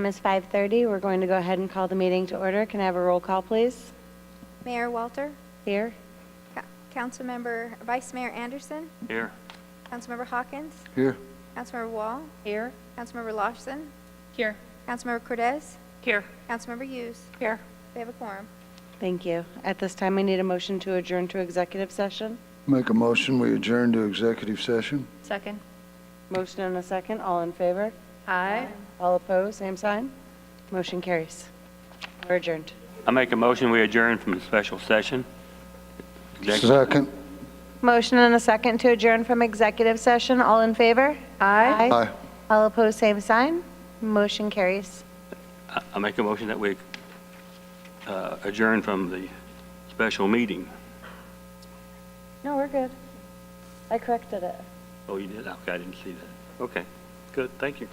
time is 5:30. We're going to go ahead and call the meeting to order. Can I have a roll call, please? Mayor Walter, Here. Councilmember Vice Mayor Anderson, Here. Councilmember Hawkins, Here. Councilmember Wall, Here. Councilmember Larson, Here. Councilmember Cortez, Here. Councilmember Hughes. Here. We have a quorum. Thank you. At this time, we need a motion to adjourn to executive session. Make a motion, we adjourn to executive session. Second. Motion and a second. All in favor? Aye. All opposed? Same sign. Motion carries. We're adjourned. I make a motion, we adjourn from the special session. Second. Motion and a second to adjourn from executive session. All in favor? Aye. Aye. All opposed? Same sign. Motion carries. I make a motion that we adjourn from the special meeting. No, we're good. I corrected it. Oh, you did? Okay, I didn't see that. Okay, good, thank you.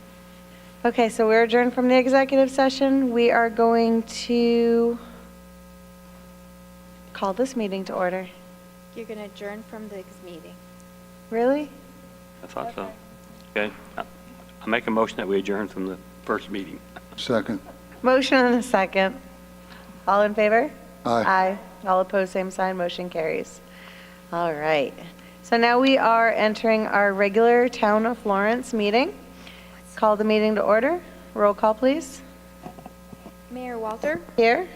Okay, so we're adjourned from the executive session. We are going to call this meeting to order. You're going to adjourn from the meeting. Really? I thought so. Okay, I make a motion that we adjourn from the first meeting. Second. Motion and a second. All in favor? Aye. Aye. All opposed, same sign. Motion carries. All right. So now we are entering our regular Town of Florence meeting. Call the meeting to order. Roll call, please. Mayor Walter, Here.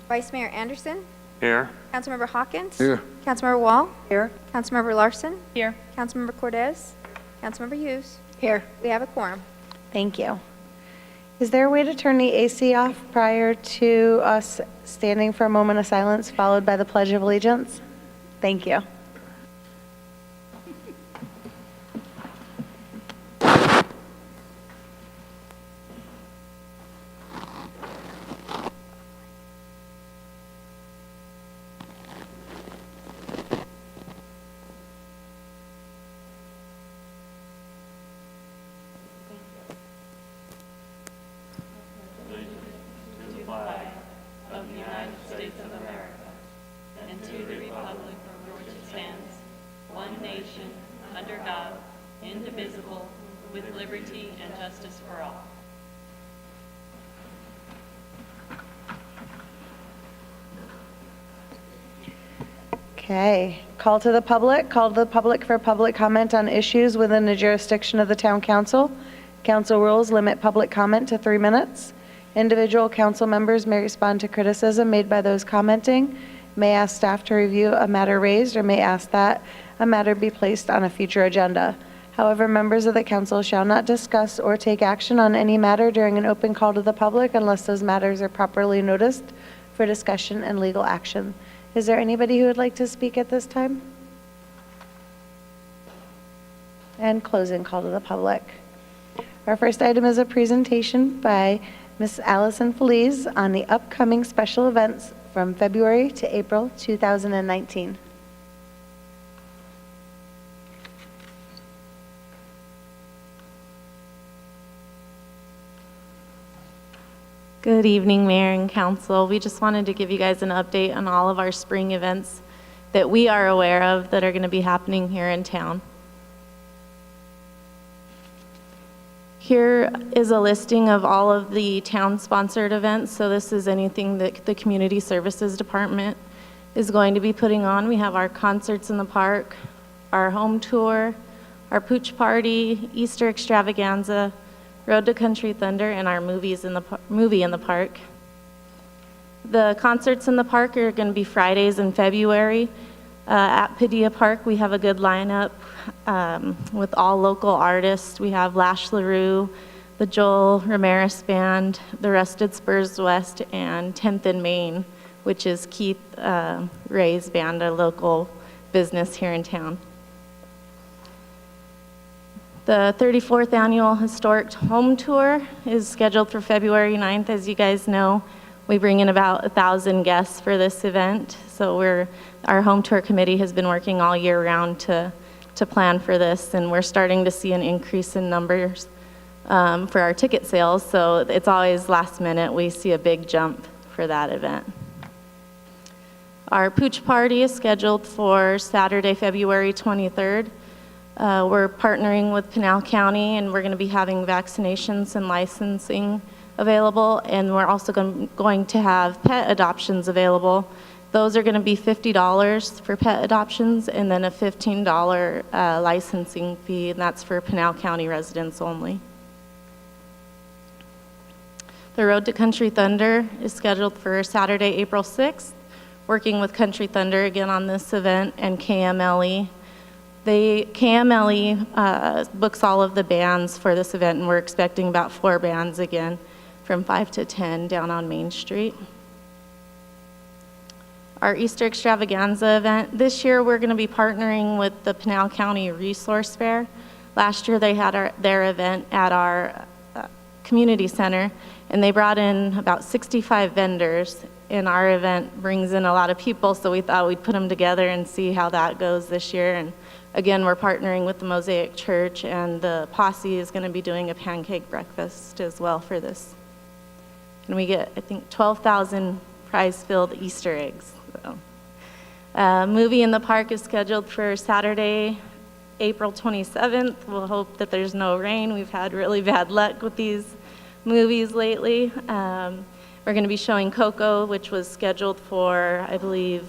Vice Mayor Anderson, Here? Councilmember Hawkins. Here. Councilmember Wall, Here. Councilmember Larson, Here. Councilmember Cortez, Councilmember Hughes. Here. We have a quorum. Thank you. Is there a way to turn the AC off prior to us standing for a moment of silence followed by the Pledge of Allegiance? Thank you. Okay, call to the public. Call to the public for public comment on issues within the jurisdiction of the town council. Council rules limit public comment to 3 minutes. Individual council members may respond to criticism made by those commenting, may ask staff to review a matter raised, or may ask that a matter be placed on a future agenda. However, members of the council shall not discuss or take action on any matter during an open call to the public unless those matters are properly noticed for discussion and legal action. Is there anybody who would like to speak at this time? And closing call to the public. Our first item is a presentation by Ms. Allison Feliz on the upcoming special events from February to April 2019. Good evening, Mayor and Council. We just wanted to give you guys an update on all of our spring events that we are aware of that are going to be happening here in town. Here is a listing of all of the town-sponsored events. So this is anything that the Community Services Department is going to be putting on. We have our concerts in the park, our home tour, our pooch party, Easter extravaganza, Road to Country Thunder, and our movie in the park. The concerts in the park are going to be Fridays in February. At Padilla Park, we have a good lineup with all local artists. We have Lash LaRue, the Joel Ramirez Band, the Rusted Spurs West, and 10th and Main, which is Keith Ray's band, a local business here in town. The 34th Annual Historic Home Tour is scheduled for February 9th. As you guys know, we bring in about 1,000 guests for this event. So our home tour committee has been working all year round to plan for this, and we're starting to see an increase in numbers for our ticket sales. So it's always last minute. We see a big jump for that event. Our pooch party is scheduled for Saturday, February 23rd. We're partnering with Pinal County, and we're going to be having vaccinations and licensing available, and we're also going to have pet adoptions available. Those are going to be $50 for pet adoptions, and then a $15 licensing fee, and that's for Pinal County residents only. The Road to Country Thunder is scheduled for Saturday, April 6th, working with Country Thunder again on this event and KMLE. KMLE books all of the bands for this event, and we're expecting about 4 bands again from 5 to 10 down on Main Street. Our Easter Extravaganza event, this year we're going to be partnering with the Pinal County Resource Fair. Last year they had their event at our community center, and they brought in about 65 vendors, and our event brings in a lot of people, so we thought we'd put them together and see how that goes this year. And again, we're partnering with the Mosaic Church, and the Posse is going to be doing a pancake breakfast as well for this. And we get, I think, 12,000 prize-filled Easter eggs. So. Movie in the Park is scheduled for Saturday, April 27th. We'll hope that there's no rain. We've had really bad luck with these movies lately. We're going to be showing Coco, which was scheduled for, I believe,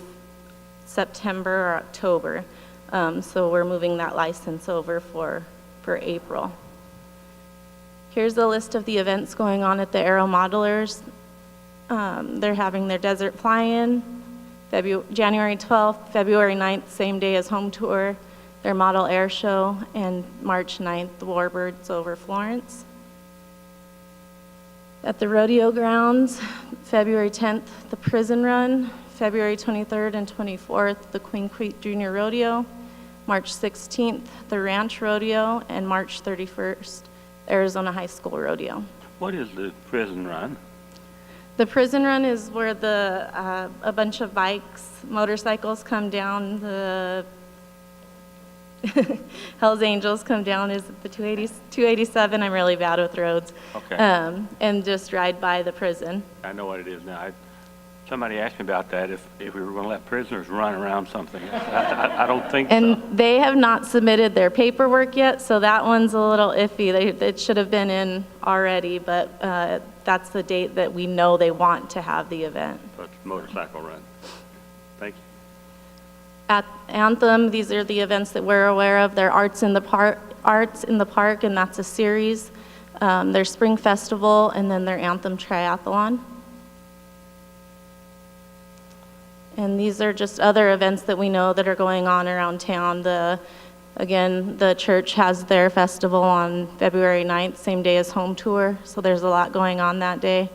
September or October. So we're moving that license over for April. Here's a list of the events going on at the Aero Modelers. They're having their Desert Fly-In, January 12th, February 9th, same day as Home Tour, their Model Air Show, and March 9th, the Warbirds over Florence. At the rodeo grounds, February 10th, the Prison Run, February 23rd and 24th, the Queen Creek Junior Rodeo, March 16th, the Ranch Rodeo, and March 31st, Arizona High School Rodeo. What is the prison run? The Prison Run is where a bunch of bikes, motorcycles come down the Hells Angels come down, is it the 287? I'm really bad with roads. Okay. And just ride by the prison. I know what it is now. Somebody asked me about that, if we were going to let prisoners run around something. I don't think so. And they have not submitted their paperwork yet, so that one's a little iffy. It should have been in already, but that's the date that we know they want to have the event. So it's a motorcycle run. Thank you. At Anthem, these are the events that we're aware of. They're Arts in the Park, and that's a series. Their Spring Festival, and then their Anthem Triathlon. And these are just other events that we know that are going on around town. Again, the church has their festival on February 9th, same day as Home Tour, so there's a lot going on that day.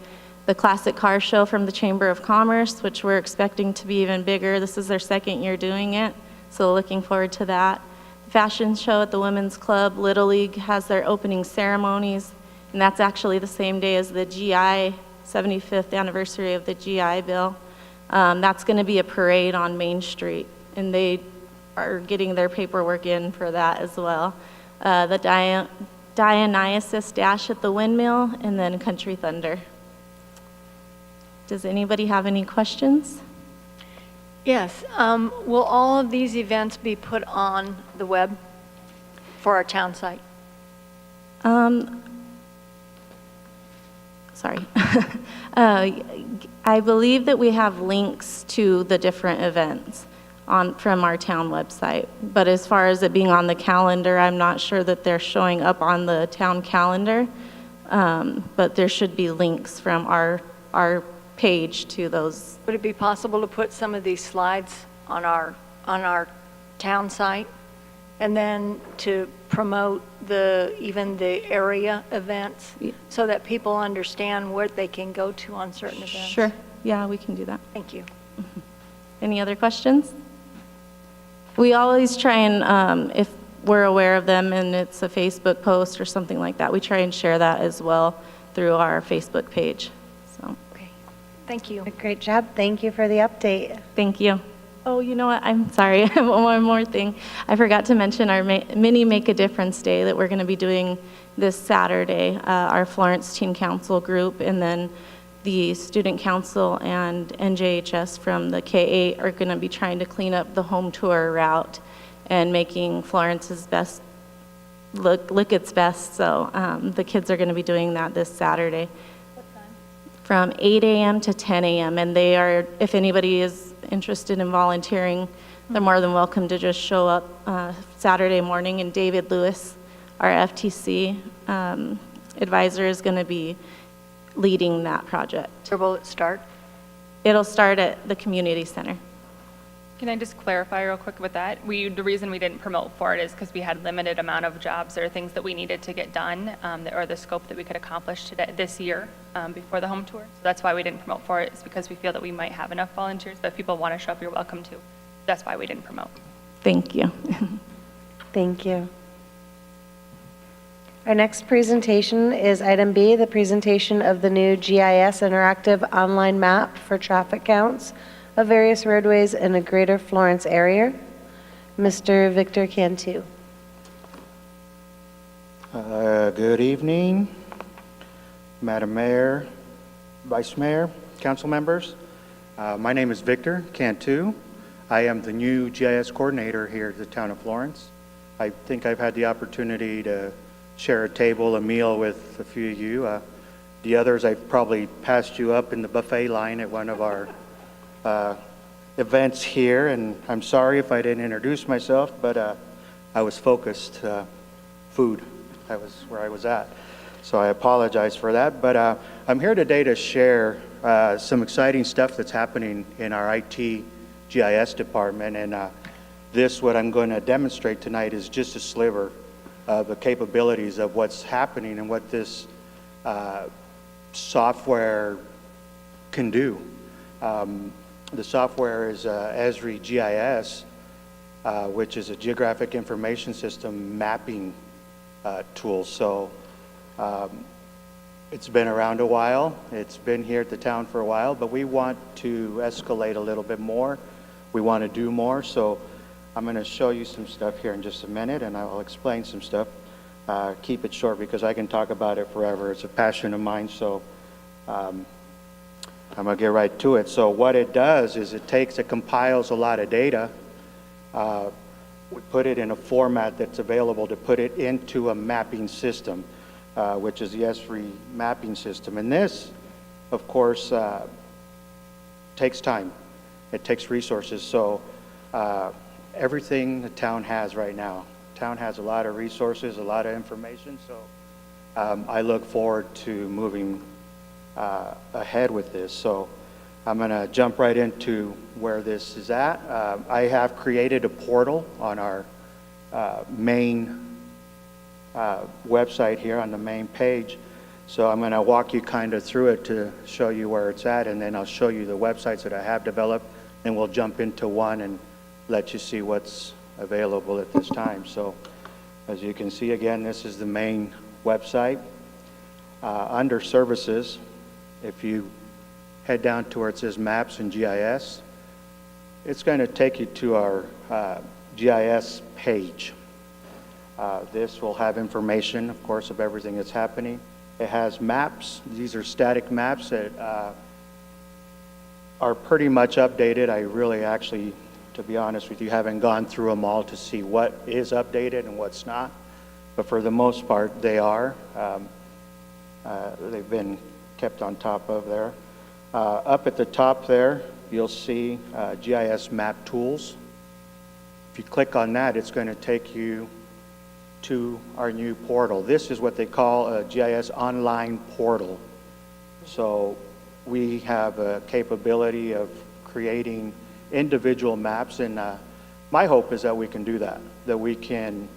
The Classic Car Show from the Chamber of Commerce, which we're expecting to be even bigger. This is their second year doing it, so looking forward to that. The Fashion Show at the Women's Club. Little League has their opening ceremonies, and that's actually the same day as the GI, 75th anniversary of the GI Bill. That's going to be a parade on Main Street, and they are getting their paperwork in for that as well. The Dionysus Dash at the Windmill, and then Country Thunder. Does anybody have any questions? Yes. Will all of these events be put on the web for our town site? Sorry. I believe that we have links to the different events from our town website. But as far as it being on the calendar, I'm not sure that they're showing up on the town calendar. But there should be links from our page to those. Would it be possible to put some of these slides on our town site, and then to promote even the area events, so that people understand where they can go to on certain events? Sure. Yeah, we can do that. Thank you. Any other questions? We always try and, if we're aware of them and it's a Facebook post or something like that, we try and share that as well through our Facebook page. So, Okay. Thank you. Great job. Thank you for the update. thank you. Oh, you know what? I'm sorry. I have one more thing. I forgot to mention our mini Make a Difference Day that we're going to be doing this Saturday. Our Florence Teen Council group, and then the Student Council and NJHS from the K-8 are going to be trying to clean up the home tour route and making Florence's best look its best. So the kids are going to be doing that this Saturday. from 8 a.m. to 10 a.m. And they are, if anybody is interested in volunteering, they're more than welcome to just show up Saturday morning. And David Lewis, our FTC advisor, is going to be leading that project. Where will it start? It'll start at the community center. Can I just clarify real quick with that? The reason we didn't promote for it is because we had limited amount of jobs or things that we needed to get done, or the scope that we could accomplish this year before the home tour. So that's why we didn't promote for it, is because we feel that we might have enough volunteers, but if people want to show up, you're welcome to. That's why we didn't promote. Thank you. Thank you. Our next presentation is item B, the presentation of the new GIS interactive online map for traffic counts of various roadways in the greater Florence area. Mr. Victor Cantu. Good evening, Madam Mayor, Vice Mayor, council members. My name is Victor Cantu. I am the new GIS coordinator here at the town of Florence. I think I've had the opportunity to share a table, a meal with a few of you. The others, I probably passed you up in the buffet line at one of our events here, and I'm sorry if I didn't introduce myself, but I was focused. Food, that was where I was at. So I apologize for that, but I'm here today to share some exciting stuff that's happening in our IT GIS department, and what I'm going to demonstrate tonight is just a sliver of the capabilities of what's happening and what this software can do. The software is Esri GIS, which is a geographic information system mapping tool. So it's been around a while. It's been here at the town for a while, but we want to escalate a little bit more. We want to do more. So I'm going to show you some stuff here in just a minute, and I'll explain some stuff. Keep it short because I can talk about it forever. It's a passion of mine, so I'm going to get right to it. So what it does is it compiles a lot of data. We put it in a format that's available to put it into a mapping system, which is the Esri mapping system. And this, of course, takes time. It takes resources. So everything the town has right now, town has a lot of resources, a lot of information. So I look forward to moving ahead with this. So I'm going to jump right into where this is at. I have created a portal on our main website here on the main page. So I'm going to walk you kind of through it to show you where it's at, and then I'll show you the websites that I have developed, and we'll jump into one and let you see what's available at this time. So as you can see, again, this is the main website. Under services, if you head down to where it says maps and GIS, it's going to take you to our GIS page. This will have information, of course, of everything that's happening. It has maps. These are static maps that are pretty much updated. I really actually, to be honest with you, haven't gone through them all to see what is updated and what's not. But for the most part, they are. They've been kept on top of there. Up at the top there, you'll see GIS map tools. If you click on that, it's going to take you to our new portal. This is what they call a GIS online portal. So we have a capability of creating individual maps, and my hope is that we can do that we can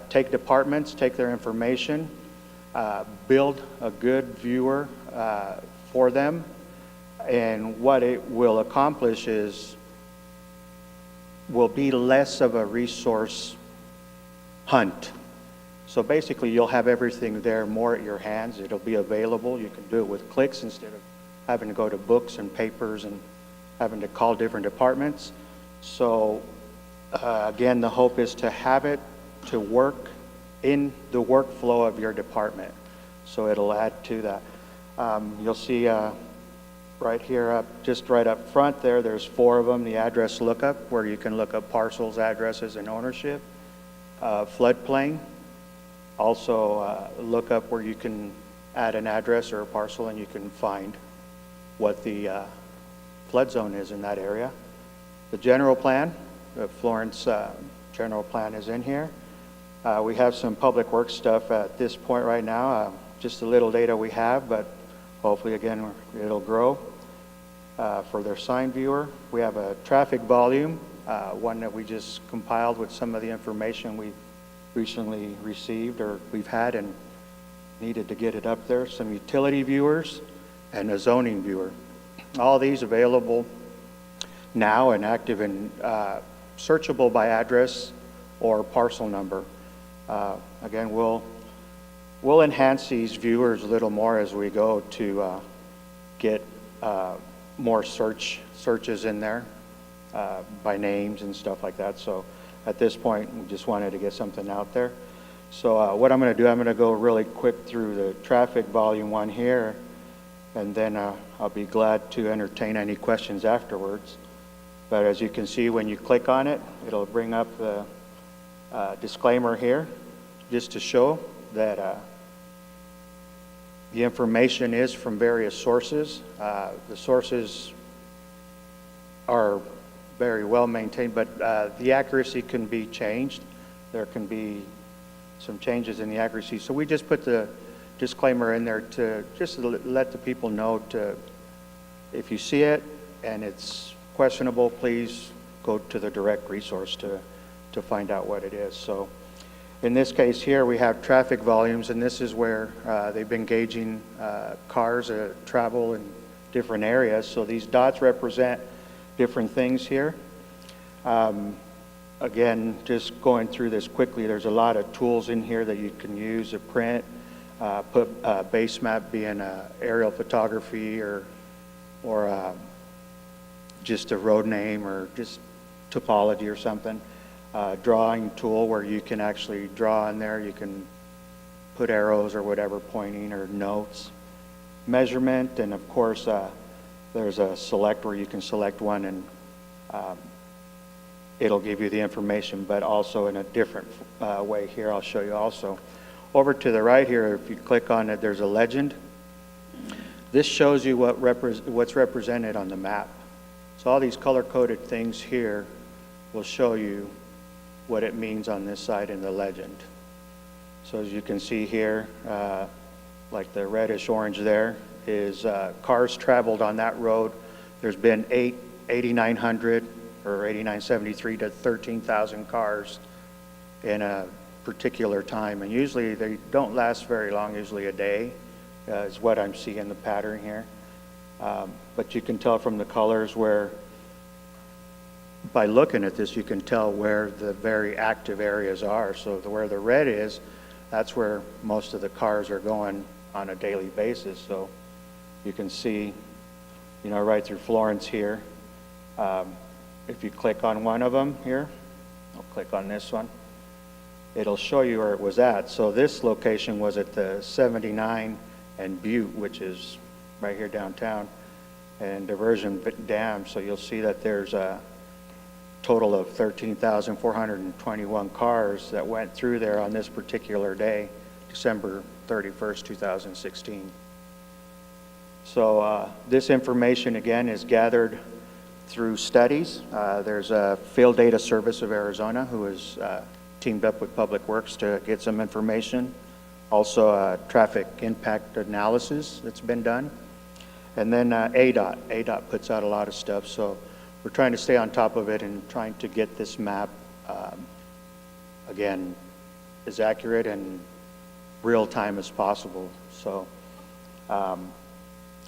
take departments, take their information, build a good viewer for them, and what it will accomplish will be less of a resource hunt. So basically you'll have everything there more at your hands. It'll be available. You can do it with clicks instead of having to go to books and papers and having to call different departments. So again, the hope is to have it to work in the workflow of your department. So it'll add to that. You'll see right here, just right up front there, there's 4 of them. The address lookup, where you can look up parcels, addresses, and ownership. Floodplain, also look up where you can add an address or a parcel, and you can find what the flood zone is in that area. The general plan, the Florence general plan is in here. We have some public works stuff at this point right now, just a little data we have, but hopefully, again, it'll grow. For their sign viewer, we have a traffic volume, one that we just compiled with some of the information we recently received or we've had and needed to get it up there. Some utility viewers and a zoning viewer. All these available now and active and searchable by address or parcel number. Again, we'll enhance these viewers a little more as we go to get more searches in there by names and stuff like that. So at this point, we just wanted to get something out there. So what I'm going to do, I'm going to go really quick through the traffic volume one here, and then I'll be glad to entertain any questions afterwards. But as you can see, when you click on it, it'll bring up the disclaimer here, just to show that the information is from various sources. The sources are very well maintained, but the accuracy can be changed. There can be some changes in the accuracy. So we just put the disclaimer in there to just let the people know to, if you see it and it's questionable, please go to the direct resource to find out what it is. So in this case here, we have traffic volumes, and this is where they've been gauging cars travel in different areas. So these dots represent different things here. Again, just going through this quickly, there's a lot of tools in here that you can use to print, put base map being aerial photography or just a road name or just topology or something. Drawing tool where you can actually draw in there. You can put arrows or whatever pointing or notes. Measurement, and of course there's a select where you can select one and it'll give you the information, but also in a different way here. I'll show you also. Over to the right here, if you click on it, there's a legend. This shows you what's represented on the map. So all these color-coded things here will show you what it means on this side in the legend. So as you can see here, like the reddish orange there is cars traveled on that road. There's been 8,900 or 8,973 to 13,000 cars in a particular time. And usually they don't last very long, usually a day is what I'm seeing the pattern here. But you can tell from the colors where, by looking at this, you can tell where the very active areas are. So where the red is, that's where most of the cars are going on a daily basis. So you can see, right through Florence here. If you click on one of them here, I'll click on this one, it'll show you where it was at. So this location was at the 79 and Butte, which is right here downtown, and Diversion Dam. So you'll see that there's a total of 13,421 cars that went through there on this particular day, December 31st, 2016. So this information, again, is gathered through studies. There's a Field Data Service of Arizona who has teamed up with Public Works to get some information. Also, traffic impact analysis that's been done. And then ADOT. ADOT puts out a lot of stuff, so we're trying to stay on top of it and trying to get this map, again, as accurate and real time as possible. So,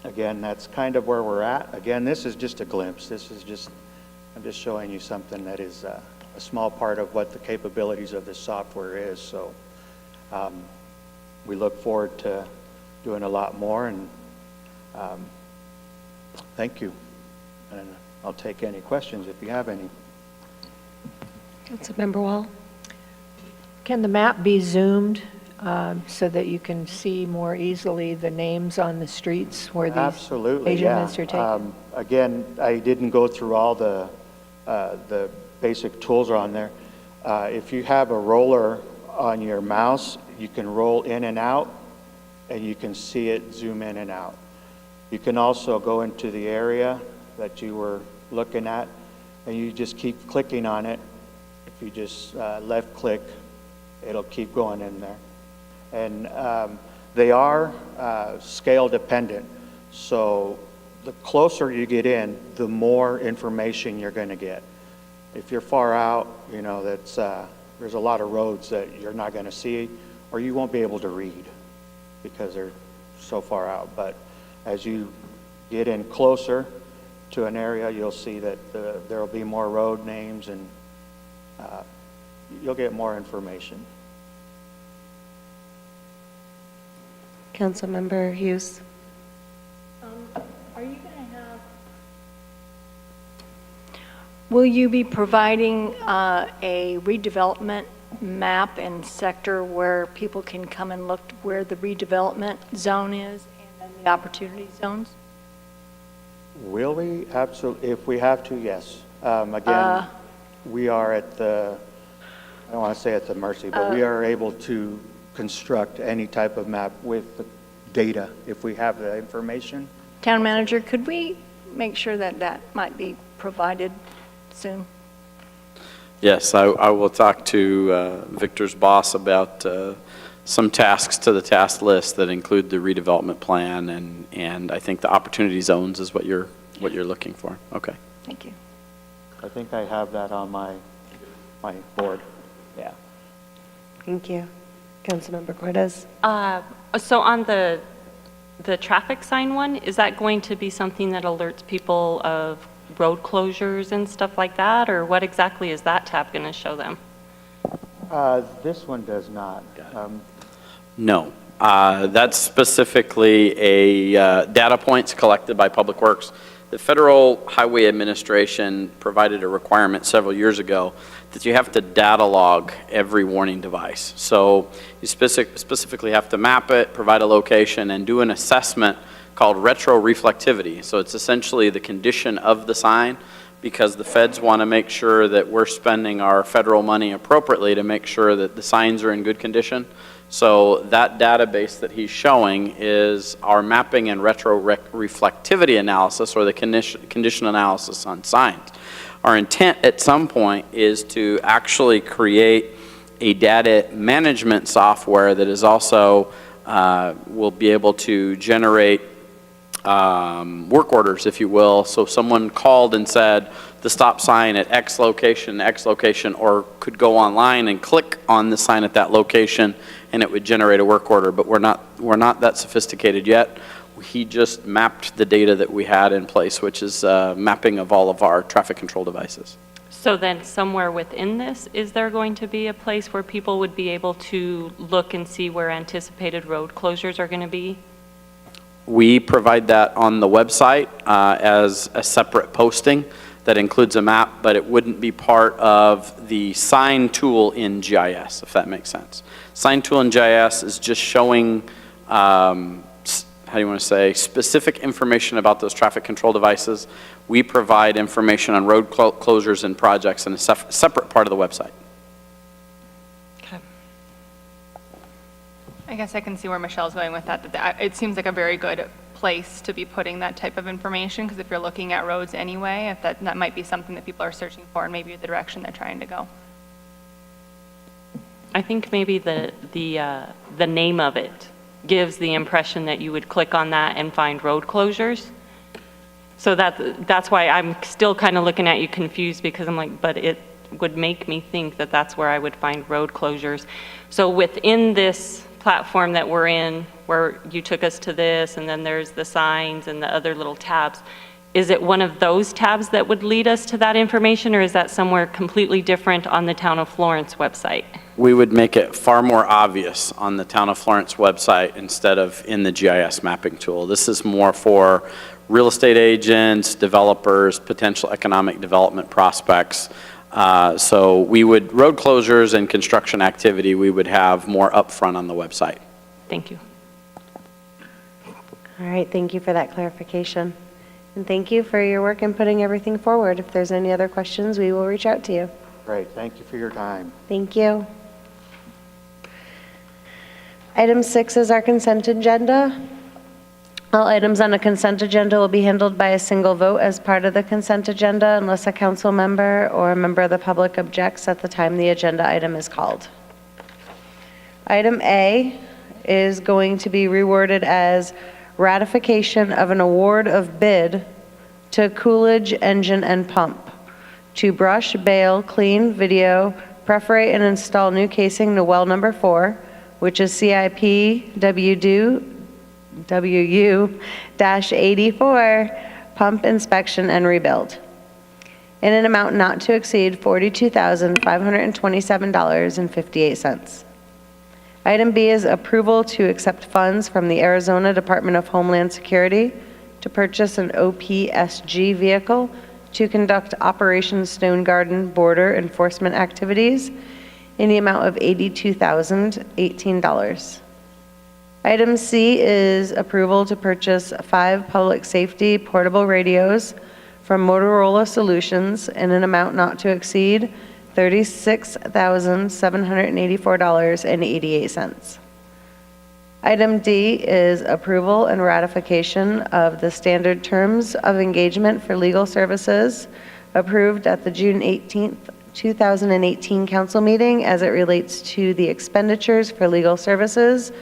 again, that's kind of where we're at. Again, this is just a glimpse. I'm just showing you something that is a small part of what the capabilities of this software is. So we look forward to doing a lot more, and thank you. And I'll take any questions if you have any. Councilmember Wall? Can the map be zoomed so that you can see more easily the names on the streets where these Absolutely, measurements are taken? Again, I didn't go through all the basic tools are on there. If you have a roller on your mouse, you can roll in and out and you can see it zoom in and out. You can also go into the area that you were looking at, and you just keep clicking on it. If you just left click, it'll keep going in there. And they are scale dependent, so the closer you get in, the more information you're going to get. If you're far out, you know, there's a lot of roads that you're not going to see, or you won't be able to read because they're so far out. But as you get in closer to an area, you'll see that there will be more road names, and you'll get more information. Councilmember Hughes. Are you going to have... Will you be providing a redevelopment map and sector where people can come and look where the redevelopment zone is and then the opportunity zones? Will we? Absolutely. If we have to, yes. Again, we are at the, I don't want to say at the mercy, but we are able to construct any type of map with the data if we have the information. Town manager, could we make sure that that might be provided soon? Yes, I will talk to Victor's boss about some tasks to the task list that include the redevelopment plan, and I think the opportunity zones is what you're looking for. Okay. Thank you. I think I have that on my board. Yeah. Thank you. Councilmember Cortez. So on the traffic sign one, is that going to be something that alerts people of road closures and stuff like that, or what exactly is that tab going to show them? This one does not. No. That's specifically a data points collected by Public Works. The Federal Highway Administration provided a requirement several years ago that you have to data log every warning device. So you specifically have to map it, provide a location, and do an assessment called retroreflectivity. So it's essentially the condition of the sign, because the feds want to make sure that we're spending our federal money appropriately to make sure that the signs are in good condition. So that database that he's showing is our mapping and retroreflectivity analysis, or the condition analysis on signs. Our intent at some point is to actually create a data management software that is also will be able to generate work orders, if you will. So if someone called and said the stop sign at X location, or could go online and click on the sign at that location, and it would generate a work order. But we're not that sophisticated yet. He just mapped the data that we had in place, which is mapping of all of our traffic control devices. So then somewhere within this, is there going to be a place where people would be able to look and see where anticipated road closures are going to be? We provide that on the website as a separate posting that includes a map, but it wouldn't be part of the sign tool in GIS, if that makes sense. Sign tool in GIS is just showing, how do you want to say, specific information about those traffic control devices. We provide information on road closures and projects in a separate part of the website. Okay. I guess I can see where Michelle's going with that. It seems like a very good place to be putting that type of information, because if you're looking at roads anyway, if that might be something that people are searching for and maybe the direction they're trying to go. I think maybe the name of it gives the impression that you would click on that and find road closures. So that's why I'm still kind of looking at you confused, because I'm like, but it would make me think that that's where I would find road closures. So within this platform that we're in, where you took us to this, and then there's the signs and the other little tabs, is it one of those tabs that would lead us to that information, or is that somewhere completely different on the Town of Florence website? We would make it far more obvious on the Town of Florence website instead of in the GIS mapping tool. This is more for real estate agents, developers, potential economic development prospects. So we would, road closures and construction activity, we would have more upfront on the website. Thank you. All right, thank you for that clarification. And thank you for your work in putting everything forward. If there's any other questions, we will reach out to you. Great. Thank you for your time. Thank you. Item 6 is our consent agenda. All items on the consent agenda will be handled by a single vote as part of the consent agenda unless a council member or a member of the public objects at the time the agenda item is called. Item A is going to be reworded as ratification of an award of bid to Coolidge Engine and Pump to brush, bale, clean, video, perforate, and install new casing to well number 4, which is CIP WU-84, pump inspection and rebuild, in an amount not to exceed $42,527.58. Item B is approval to accept funds from the Arizona Department of Homeland Security to purchase an OPSG vehicle to conduct Operation Stone Garden border enforcement activities in the amount of $82,018. Item C is approval to purchase 5 public safety portable radios from Motorola Solutions in an amount not to exceed $36,784.88. Item D is approval and ratification of the standard terms of engagement for legal services approved at the June 18th, 2018 council meeting as it relates to the expenditures for legal services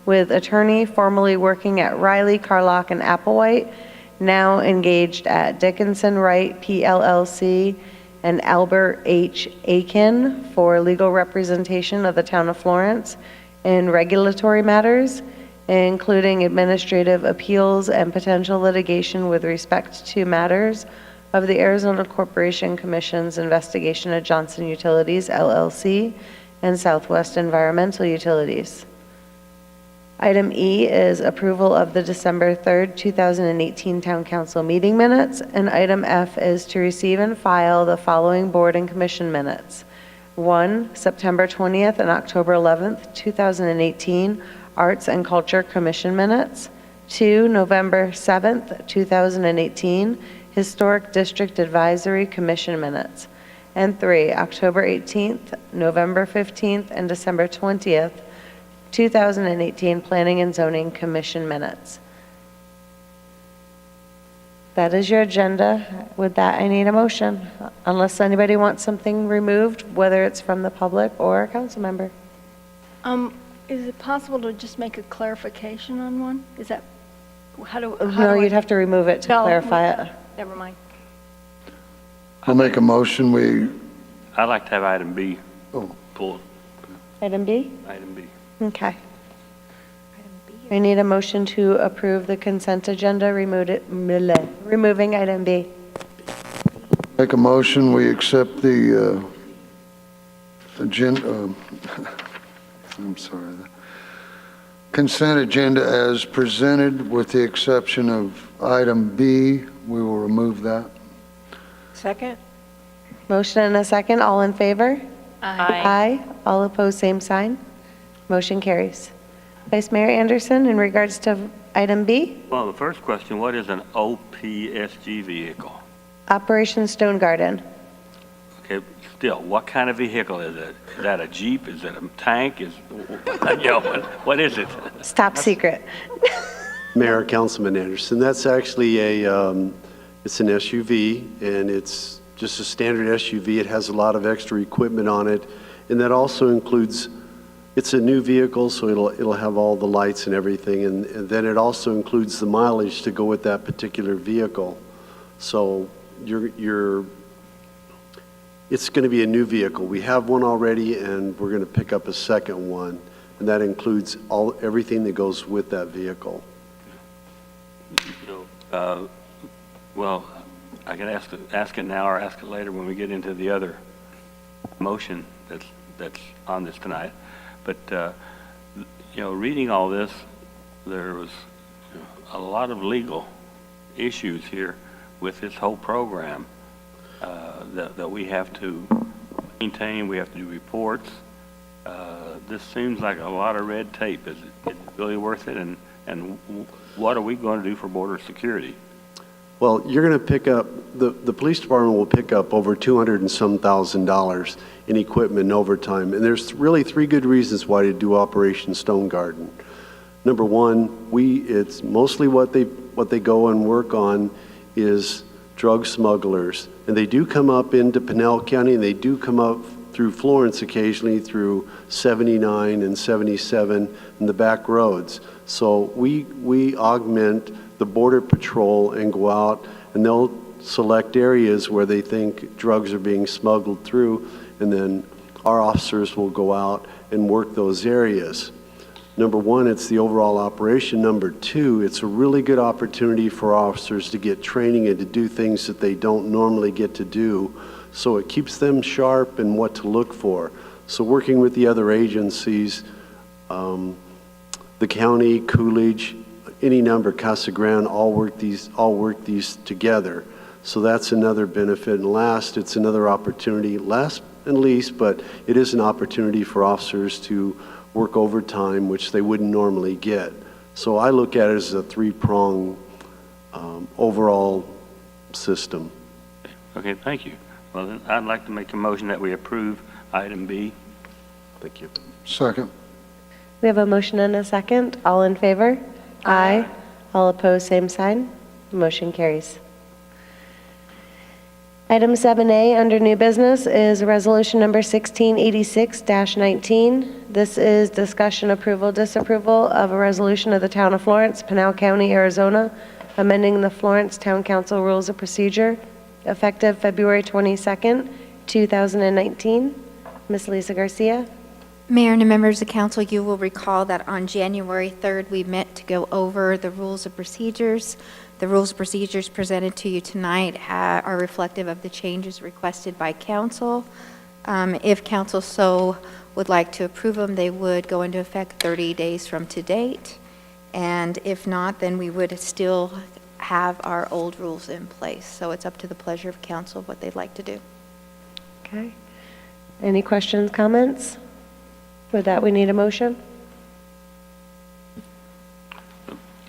with attorney formerly working at Riley, Carlock, and Applewhite, now engaged at Dickinson Wright PLLC and Albert H. Aiken for legal representation of the town of Florence in regulatory matters, including administrative appeals and potential litigation with respect to matters of the Arizona Corporation Commission's investigation of Johnson Utilities, LLC, and Southwest Environmental Utilities. Item E is approval of the December 3rd, 2018 Town Council meeting minutes, and item F is to receive and file the following board and commission minutes. 1, September 20th and October 11th, 2018 Arts and Culture Commission minutes. 2, November 7th, 2018 Historic District Advisory Commission minutes. And 3, October 18th, November 15th, and December 20th, 2018 Planning and Zoning Commission minutes. That is your agenda. With that, I need a motion, unless anybody wants something removed, whether it's from the public or a council member. Is it possible to just make a clarification on one? Is that, how do No, you'd have to remove it to No, clarify it. Never mind. I'll make a motion, we, I'd like to have item B oh, pulled. Item B? Item B. Okay. I need a motion to approve the consent agenda, removing item B. make a motion, we accept the agenda, I'm sorry, the consent agenda as presented with the exception of item B. We will remove that. Second? Motion and a second. All in favor? Aye. Aye. All opposed, same sign. Motion carries. Vice Mayor Anderson, in regards to item B, Well, the first question, what is an OPSG vehicle? Operation Stone Garden. Okay, still, what kind of vehicle is it? Is that a Jeep? Is it a tank? What is it? It's top secret. Mayor, Councilman Anderson, that's actually it's an SUV, and it's just a standard SUV. It has a lot of extra equipment on it, and that also includes, it's a new vehicle, so it'll have all the lights and everything, and then it also includes the mileage to go with that particular vehicle. So it's going to be a new vehicle. We have one already, and we're going to pick up a second one, and that includes everything that goes with that vehicle. Well, I can ask it now or ask it later when we get into the other motion that's on this tonight. But, reading all this, there was a lot of legal issues here with this whole program that we have to maintain. We have to do reports. This seems like a lot of red tape. Is it really worth it? And what are we going to do for border security? Well, you're going to pick up, the police department will pick up over $200 and some thousand in equipment and overtime. And there's really 3 good reasons why to do Operation Stone Garden. Number one, it's mostly what they go and work on is drug smugglers. And they do come up into Pinal County, and they do come up through Florence occasionally, through 79 and 77 and the back roads. So we augment the Border Patrol and go out, and they'll select areas where they think drugs are being smuggled through, and then our officers will go out and work those areas. Number one, it's the overall operation. Number two, it's a really good opportunity for officers to get training and to do things that they don't normally get to do. So it keeps them sharp in what to look for. So working with the other agencies, the county, Coolidge, any number, Casa Grande, all work these together. So that's another benefit. And last, it's another opportunity, last and least, but it is an opportunity for officers to work overtime, which they wouldn't normally get. So I look at it as a 3-prong overall system. Okay, thank you. Well, then I'd like to make a motion that we approve item B. Thank you. Second. We have a motion and a second. All in favor? Aye. All opposed, same sign. Motion carries. Item 7A under new business is resolution number 1686-19. This is discussion, approval, disapproval of a resolution of the Town of Florence, Pinal County, Arizona, amending the Florence Town Council Rules of Procedure effective February 22nd, 2019. Ms. Lisa Garcia. Mayor and members of council, you will recall that on January 3rd, we met to go over the rules of procedures. The rules of procedures presented to you tonight are reflective of the changes requested by council. If council so would like to approve them, they would go into effect 30 days from to date. And if not, then we would still have our old rules in place. So it's up to the pleasure of council what they'd like to do. Okay. Any questions, comments? With that, we need a motion.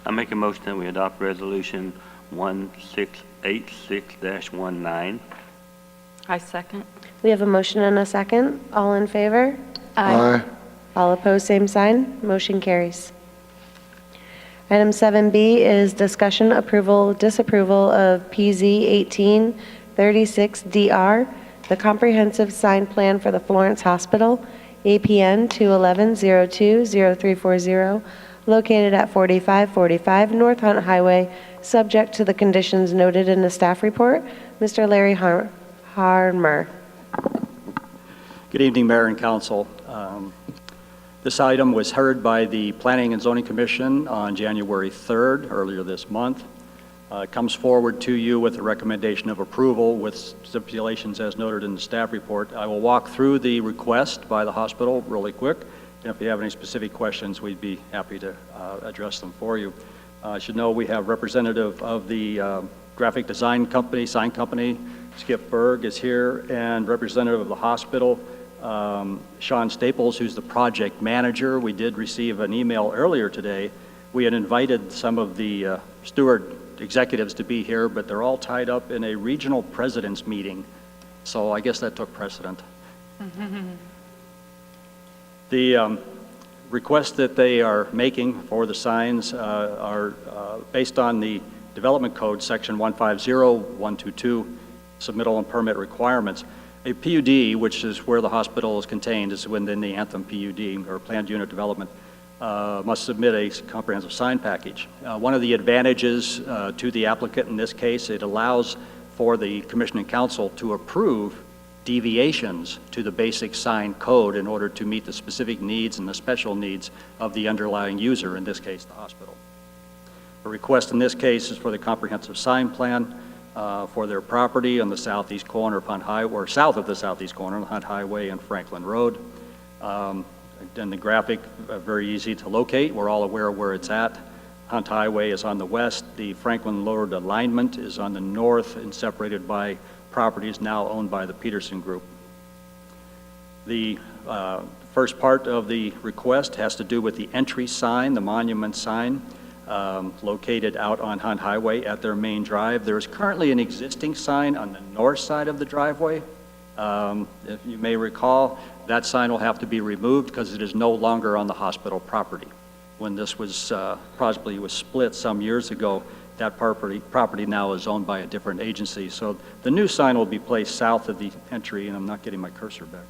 I make a motion that we adopt resolution 1686-19. I second. We have a motion and a second. All in favor? Aye. All opposed, same sign. Motion carries. Item 7B is discussion, approval, disapproval of PZ 1836DR, the comprehensive sign plan for the Florence Hospital, APN 211-02-0340, located at 4545 North Hunt Highway, subject to the conditions noted in the staff report. Mr. Larry Harmer. Good evening, Mayor and Council. This item was heard by the Planning and Zoning Commission on January 3rd, earlier this month. It comes forward to you with a recommendation of approval with stipulations as noted in the staff report. I will walk through the request by the hospital really quick, and if you have any specific questions, we'd be happy to address them for you. I should know we have representative of the graphic design company, sign company, Skip Berg is here, and representative of the hospital, Sean Staples, who's the project manager. We did receive an email earlier today. We had invited some of the Steward executives to be here, but they're all tied up in a regional president's meeting, so I guess that took precedent. The requests that they are making for the signs are based on the Development Code, Section 150122, submittal and permit requirements. A PUD, which is where the hospital is contained, is within the Anthem PUD, or Planned Unit Development, must submit a comprehensive sign package. One of the advantages to the applicant in this case, it allows for the Commission and Council to approve deviations to the basic sign code in order to meet the specific needs and the special needs of the underlying user, in this case, the hospital. The request in this case is for the comprehensive sign plan for their property on the southeast corner of Hunt Highway, or south of the southeast corner on Hunt Highway and Franklin Road. And the graphic, very easy to locate. We're all aware of where it's at. Hunt Highway is on the west. The Franklin Road alignment is on the north and separated by properties now owned by the Peterson Group. The first part of the request has to do with the entry sign, the monument sign. located out on Hunt Highway at their main drive. There is currently an existing sign on the north side of the driveway. If you may recall, that sign will have to be removed because it is no longer on the hospital property. When this was possibly was split some years ago, that property now is owned by a different agency. So the new sign will be placed south of the entry, and I'm not getting my cursor back.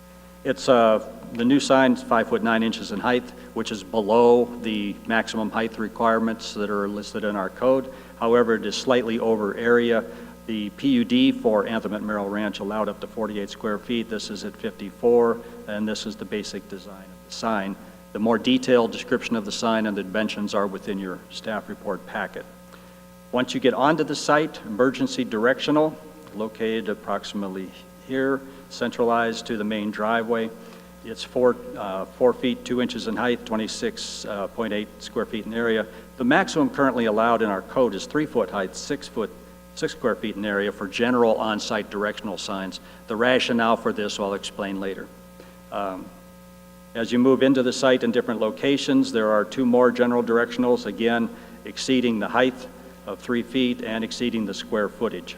It's the new sign's 5 foot 9 inches in height, which is below the maximum height requirements that are listed in our code. However, it is slightly over area. The PUD for Anthem at Merrill Ranch allowed up to 48 square feet. This is at 54, and this is the basic design of the sign. The more detailed description of the sign and the dimensions are within your staff report packet. Once you get onto the site, emergency directional, located approximately here, centralized to the main driveway. It's 4 feet 2 inches in height, 26.8 square feet in area. The maximum currently allowed in our code is 3 foot height, 6 square feet in area for general on-site directional signs. The rationale for this I'll explain later. As you move into the site in different locations, there are 2 more general directionals, again, exceeding the height of 3 feet and exceeding the square footage.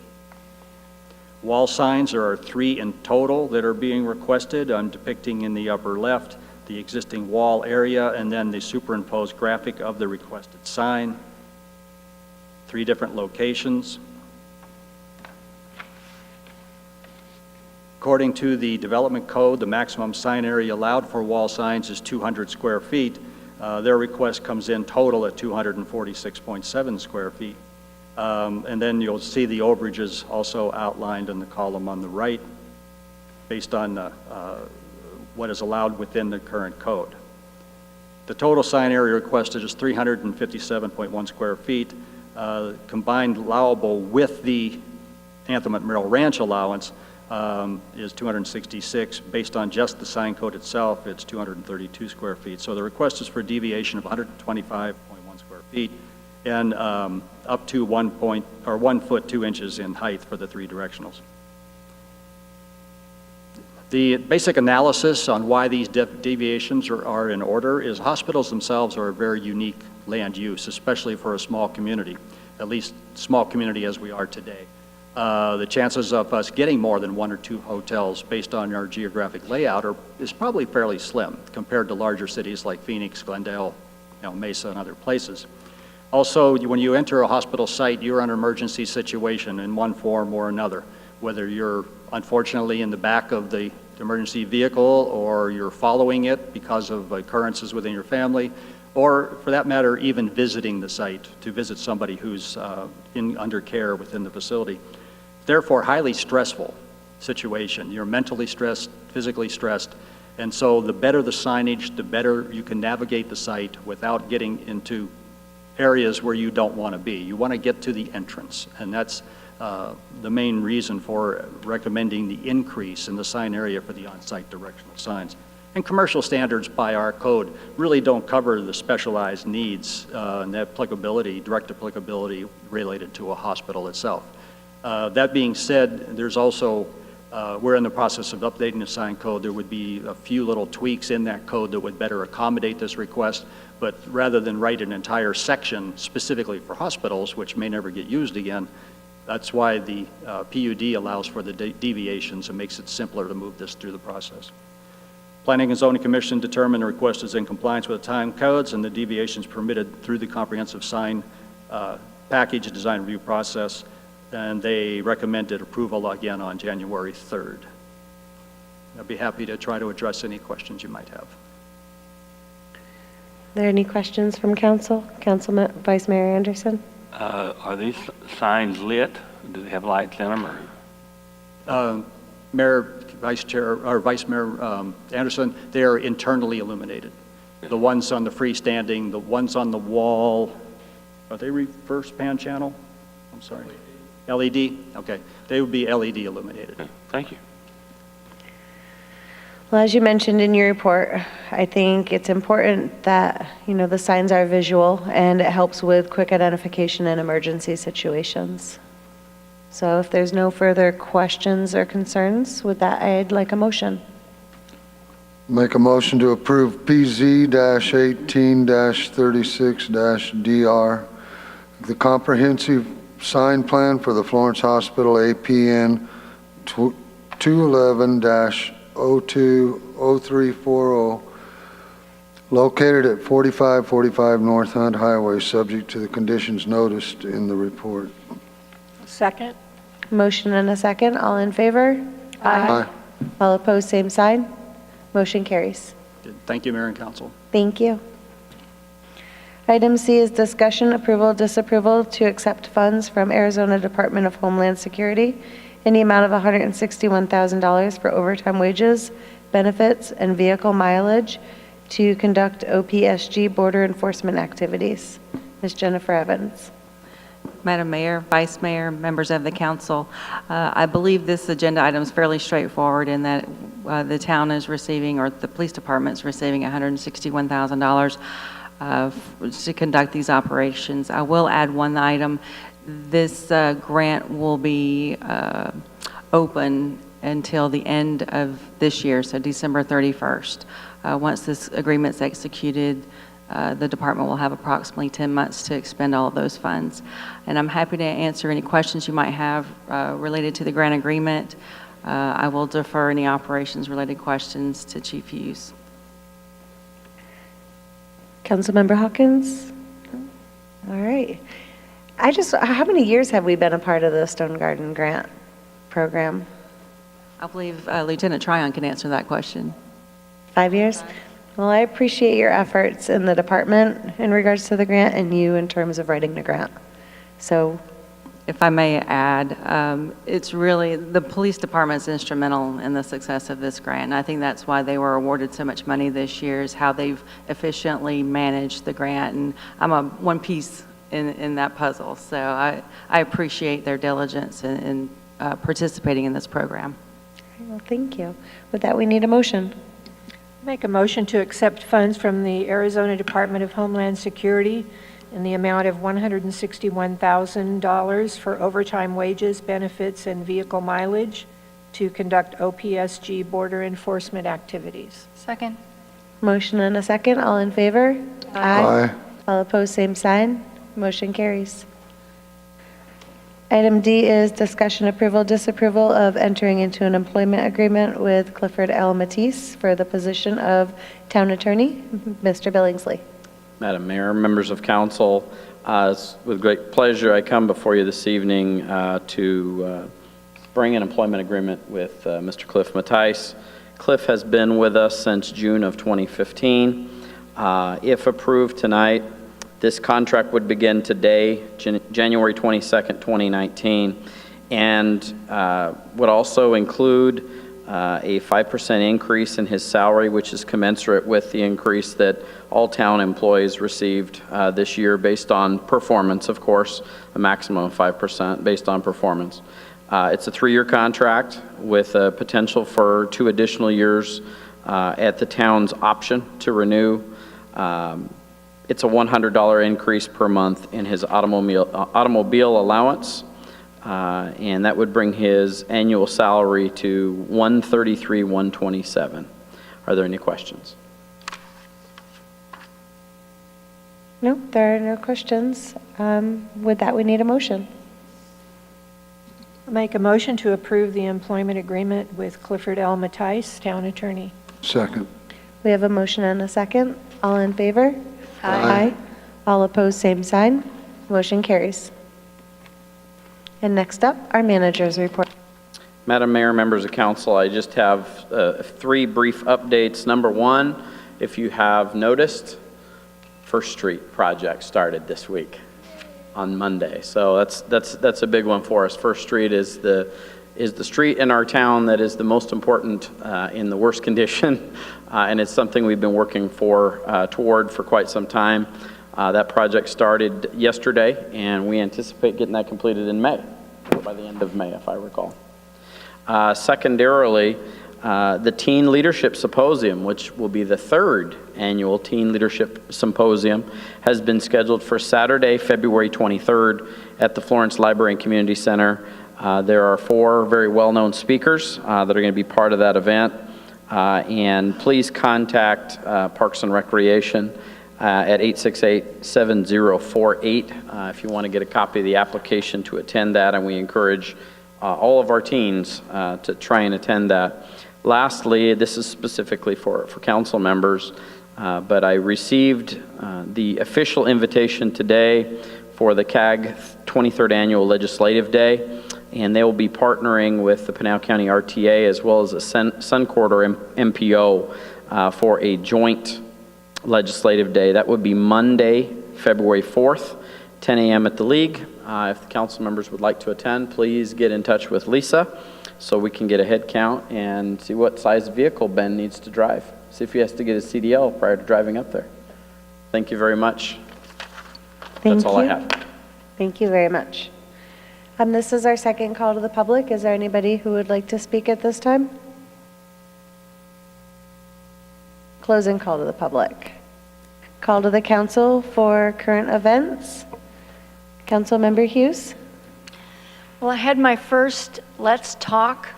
Wall signs, there are 3 in total that are being requested. I'm depicting in the upper left the existing wall area and then the superimposed graphic of the requested sign. 3 different locations. According to the development code, the maximum sign area allowed for wall signs is 200 square feet. Their request comes in total at 246.7 square feet. And then you'll see the overages also outlined in the column on the right based on what is allowed within the current code. The total sign area requested is 357.1 square feet. Combined allowable with the Anthem at Merrill Ranch allowance is 266. Based on just the sign code itself, it's 232 square feet. So the request is for a deviation of 125.1 square feet and up to 1 foot 2 inches in height for the 3 directionals. The basic analysis on why these deviations are in order is hospitals themselves are a very unique land use, especially for a small community, at least small community as we are today. The chances of us getting more than 1 or 2 hotels based on our geographic layout is probably fairly slim compared to larger cities like Phoenix, Glendale, Mesa, and other places. Also, when you enter a hospital site, you're in an emergency situation in one form or another, whether you're unfortunately in the back of the emergency vehicle or you're following it because of occurrences within your family, or for that matter, even visiting the site to visit somebody who's under care within the facility. Therefore, highly stressful situation. You're mentally stressed, physically stressed, and so the better the signage, the better you can navigate the site without getting into areas where you don't want to be. You want to get to the entrance, and that's the main reason for recommending the increase in the sign area for the on-site directional signs. And commercial standards by our code really don't cover the specialized needs and the applicability, direct applicability related to a hospital itself. That being said, there's also, we're in the process of updating the sign code. There would be a few little tweaks in that code that would better accommodate this request, but rather than write an entire section specifically for hospitals, which may never get used again, that's why the PUD allows for the deviations and makes it simpler to move this through the process. Planning and Zoning Commission determined the request is in compliance with the time codes and the deviations permitted through the comprehensive sign package design review process, and they recommended approval again on January 3rd. I'd be happy to try to address any questions you might have. Are there any questions from council? Vice Mayor Anderson? Are these signs lit? Do they have lights in them, or? Mayor, Vice Mayor Anderson, they are internally illuminated. The ones on the freestanding, the ones on the wall, are they reverse pan channel? I'm sorry. LED? Okay. They would be LED illuminated. Okay. Thank you. Well, as you mentioned in your report, I think it's important that, the signs are visual and it helps with quick identification in emergency situations. So if there's no further questions or concerns, with that, I'd like a motion. Make a motion to approve PZ-18-36-DR, the comprehensive sign plan for the Florence Hospital APN 211-020340, located at 4545 North Hunt Highway, subject to the conditions noticed in the report. Second? Motion and a second. All in favor? Aye. All opposed, same sign. Motion carries. Good. Thank you, Mayor and Council. Thank you. Item C is discussion, approval, disapproval to accept funds from Arizona Department of Homeland Security in the amount of $161,000 for overtime wages, benefits, and vehicle mileage to conduct OPSG border enforcement activities. Ms. Jennifer Evans. Madam Mayor, Vice Mayor, members of the council, I believe this agenda item is fairly straightforward in that the town is receiving, or the police department is receiving $161,000 to conduct these operations. I will add one item. This grant will be open until the end of this year, so December 31st. Once this agreement's executed, the department will have approximately 10 months to expend all of those funds. And I'm happy to answer any questions you might have related to the grant agreement. I will defer any operations-related questions to Chief Hughes. Councilmember Hawkins? All right. How many years have we been a part of the Stone Garden Grant program? I believe Lieutenant Tryon can answer that question. 5 years? Well, I appreciate your efforts in the department in regards to the grant and you in terms of writing the grant. So, If I may add, it's really, the police department's instrumental in the success of this grant. And I think that's why they were awarded so much money this year, is how they've efficiently managed the grant. And I'm one piece in that puzzle. So I appreciate their diligence in participating in this program. well, thank you. With that, we need a motion. Make a motion to accept funds from the Arizona Department of Homeland Security in the amount of $161,000 for overtime wages, benefits, and vehicle mileage to conduct OPSG border enforcement activities. Second. Motion and a second. All in favor? Aye. All opposed, same sign. Motion carries. Item D is discussion approval, disapproval of entering into an employment agreement with Clifford L. Matisse for the position of town attorney. Mr. Billingsley. Madam Mayor, members of council, it's with great pleasure I come before you this evening to bring an employment agreement with Mr. Cliff Matisse. Cliff has been with us since June of 2015. If approved tonight, this contract would begin today, January 22nd, 2019, and would also include a 5% increase in his salary, which is commensurate with the increase that all town employees received this year based on performance, of course, a maximum of 5% based on performance. It's a 3-year contract with a potential for 2 additional years at the town's option to renew. It's a $100 increase per month in his automobile allowance, and that would bring his annual salary to $133,127. Are there any questions? No, there are no questions. With that, we need a motion. Make a motion to approve the employment agreement with Clifford L. Matisse, town attorney. Second. We have a motion and a second. All in favor? Aye. All opposed, same sign. Motion carries. And next up, our manager's report. Madam Mayor, members of council, I just have 3 brief updates. Number 1, if you have noticed, First Street project started this week on Monday. So that's a big one for us. First Street is the street in our town that is the most important in the worst condition, and it's something we've been working toward for quite some time. That project started yesterday, and we anticipate getting that completed in May, or by the end of May, if I recall. Secondarily, the Teen Leadership Symposium, which will be the 3rd annual Teen Leadership Symposium, has been scheduled for Saturday, February 23rd at the Florence Library and Community Center. There are 4 very well-known speakers that are going to be part of that event. And please contact Parks and Recreation at 868-7048 if you want to get a copy of the application to attend that, and we encourage all of our teens to try and attend that. Lastly, this is specifically for council members, but I received the official invitation today for the CAG 23rd Annual Legislative Day, and they will be partnering with the Pinal County RTA as well as the Sun Corridor MPO for a joint legislative day. That would be Monday, February 4th, 10 a.m. at the League. If the council members would like to attend, please get in touch with Lisa so we can get a head count and see what size vehicle Ben needs to drive. See if he has to get his CDL prior to driving up there. Thank you very much. That's all I have. Thank you very much. This is our second call to the public. Is there anybody who would like to speak at this time? Closing call to the public. Call to the council for current events. Councilmember Hughes. Well, I had my first Let's Talk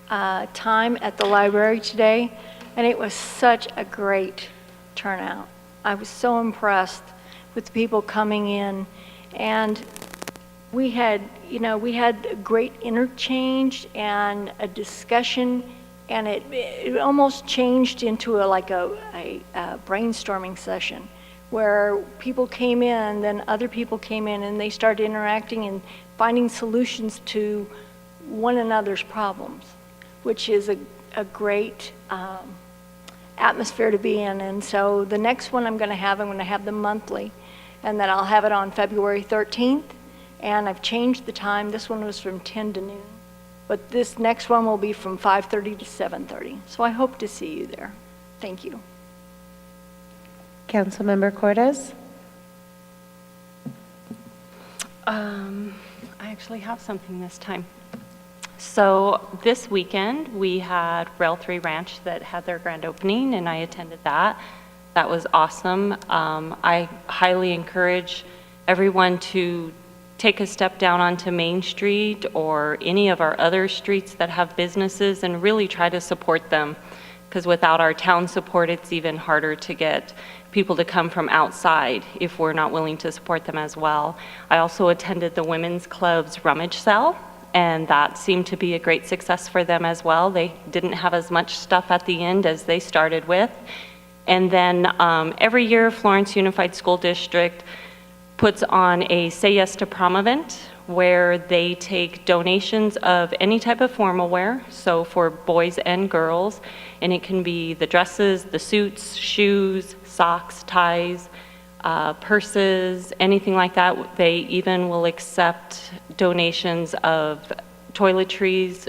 time at the library today, and it was such a great turnout. I was so impressed with the people coming in, and we had a great interchange and a discussion, and it almost changed into a brainstorming session where people came in, then other people came in, and they started interacting and finding solutions to one another's problems, which is a great atmosphere to be in. And so the next one I'm going to have them monthly, and then I'll have it on February 13th, and I've changed the time. This one was from 10 to noon, but this next one will be from 5:30 to 7:30. So I hope to see you there. Thank you. Councilmember Cortez. I actually have something this time. So this weekend, we had Rail 3 Ranch that had their grand opening, and I attended that. That was awesome. I highly encourage everyone to take a step down onto Main Street or any of our other streets that have businesses and really try to support them, because without our town support, it's even harder to get people to come from outside if we're not willing to support them as well. I also attended the Women's Club's rummage sale, and that seemed to be a great success for them as well. They didn't have as much stuff at the end as they started with. And then every year, Florence Unified School District puts on a Say Yes to Prom event where they take donations of any type of formal wear, so for boys and girls, and it can be the dresses, the suits, shoes, socks, ties, purses, anything like that. They even will accept donations of toiletries,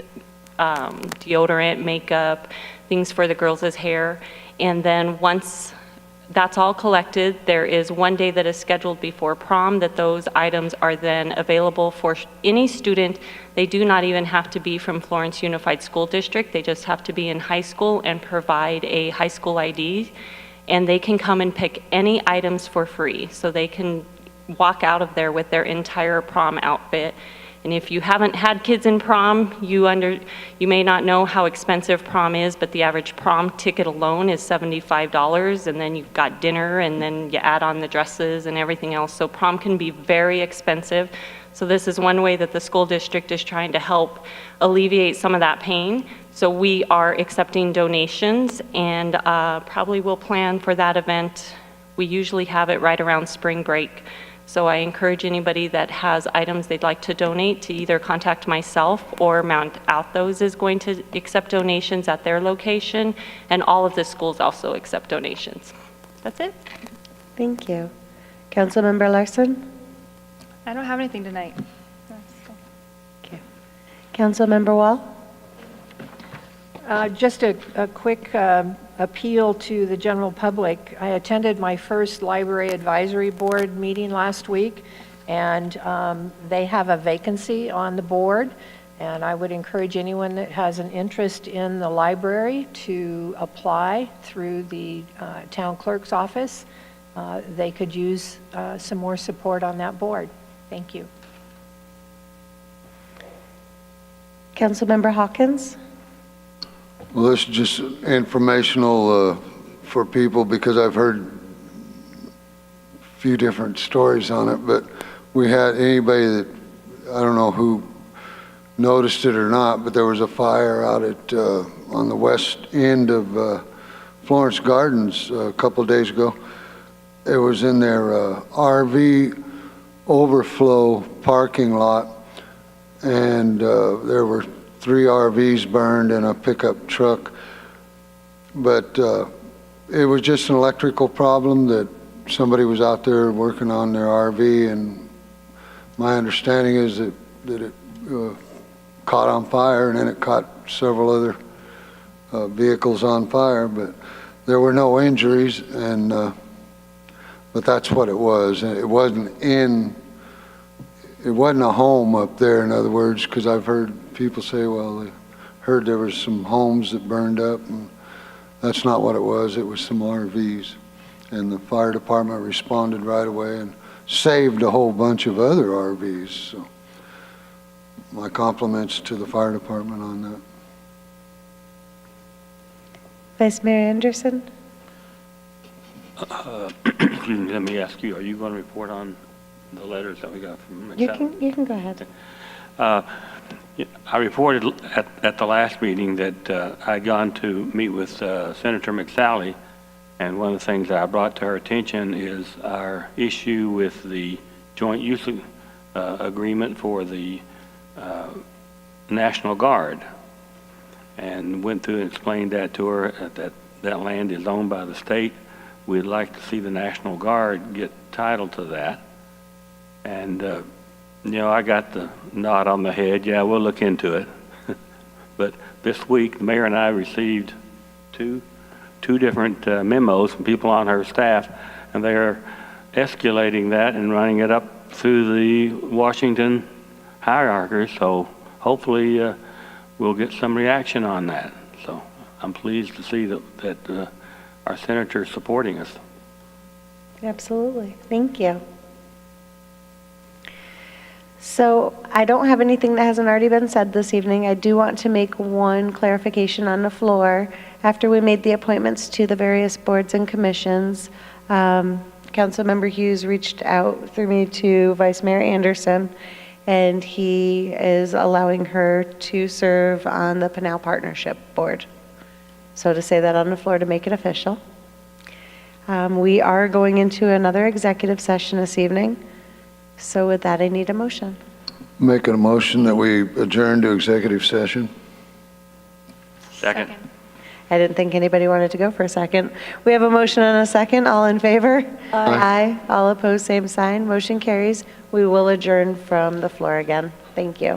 deodorant, makeup, things for the girls' hair. And then once that's all collected, there is one day that is scheduled before prom that those items are then available for any student. They do not even have to be from Florence Unified School District. They just have to be in high school and provide a high school ID. And they can come and pick any items for free. So they can walk out of there with their entire prom outfit. And if you haven't had kids in prom, you may not know how expensive prom is, but the average prom ticket alone is $75, and then you've got dinner, and then you add on the dresses and everything else. So prom can be very expensive. So this is one way that the school district is trying to help alleviate some of that pain. So we are accepting donations, and probably will plan for that event. We usually have it right around spring break. So I encourage anybody that has items they'd like to donate to either contact myself, or Mount Athos is going to accept donations at their location, and all of the schools also accept donations. That's it. Thank you. Councilmember Larson. I don't have anything tonight. Okay. Councilmember Wall. Just a quick appeal to the general public. I attended my first Library Advisory Board meeting last week, and they have a vacancy on the board, and I would encourage anyone that has an interest in the library to apply through the town clerk's office. They could use some more support on that board. Thank you. Councilmember Hawkins. Well, this is just informational for people because I've heard a few different stories on it, but we had anybody that, I don't know who noticed it or not, but there was a fire out at, on the west end of Florence Gardens a couple of days ago. It was in their RV overflow parking lot, and there were 3 RVs burned and a pickup truck. But it was just an electrical problem that somebody was out there working on their RV, and my understanding is that it caught on fire, and then it caught several other vehicles on fire, but there were no injuries, and but that's what it was. And it wasn't a home up there, in other words, because I've heard people say, well, they heard there was some homes that burned up, and that's not what it was. It was some RVs, and the fire department responded right away and saved a whole bunch of other RVs. So my compliments to the fire department on that. Vice Mayor Anderson? Excuse me, let me ask you, are you going to report on the letters that we got from McSally? You can go ahead. I reported at the last meeting that I'd gone to meet with Senator McSally, and one of the things that I brought to her attention is our issue with the joint use agreement for the National Guard, and went through and explained that to her, that land is owned by the state. We'd like to see the National Guard get title to that. And, I got the nod on the head, yeah, we'll look into it. But this week, the mayor and I received two different memos from people on her staff, and they are escalating that and running it up through the Washington hierarchy, so hopefully we'll get some reaction on that. So I'm pleased to see that our senator is supporting us. Absolutely. Thank you. So I don't have anything that hasn't already been said this evening. I do want to make one clarification on the floor. After we made the appointments to the various boards and commissions, Councilmember Hughes reached out through me to Vice Mayor Anderson, and he is allowing her to serve on the Pinal Partnership Board. So to say that on the floor to make it official. We are going into another executive session this evening. So with that, I need a motion. Making a motion that we adjourn to executive session. Second. I didn't think anybody wanted to go for a second. We have a motion and a second. All in favor? Aye. All opposed, same sign. Motion carries. We will adjourn from the floor again. Thank you.